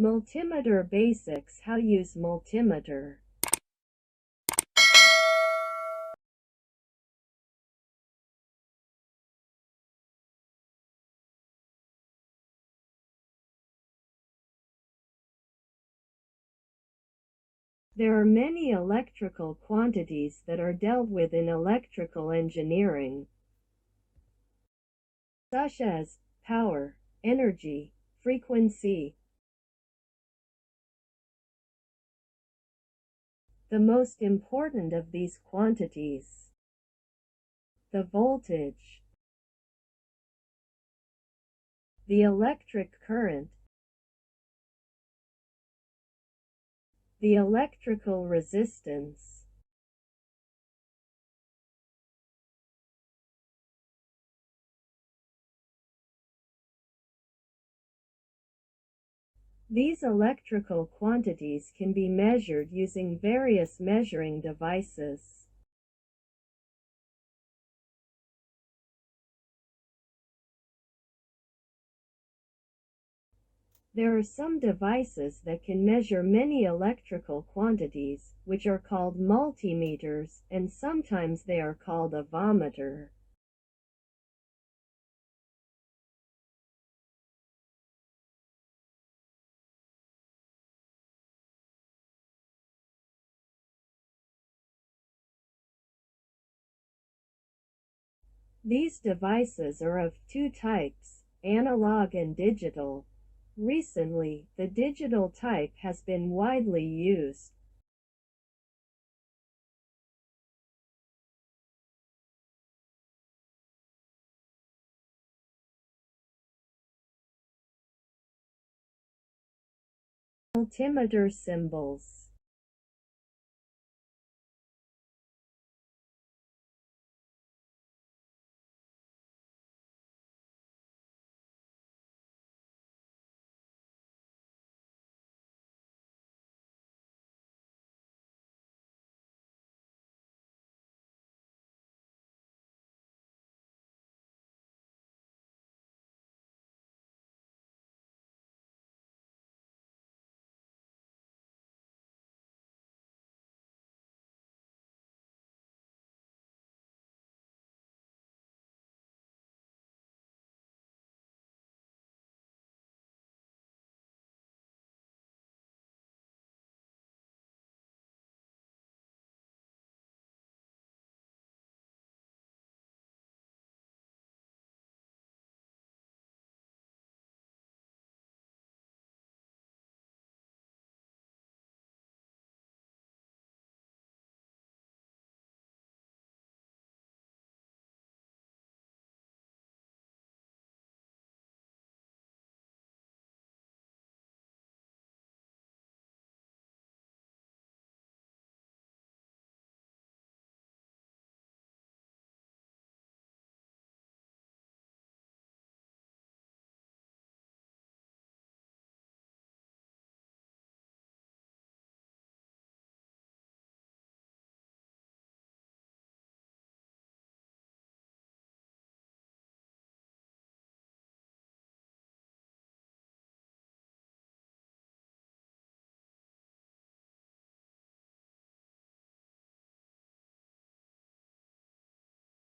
Multimeter Basics How use multimeter. There are many electrical quantities that are dealt with in electrical engineering, such as power, energy, frequency. The most important of these quantities, the voltage, the electric current, the electrical resistance, these electrical quantities can be measured using various measuring devices. There are some devices that can measure many electrical quantities, which are called multimeters, and sometimes they are called a voltmeter. These devices are of two types, analog and digital. Recently, the digital type has been widely used. Multimeter symbols.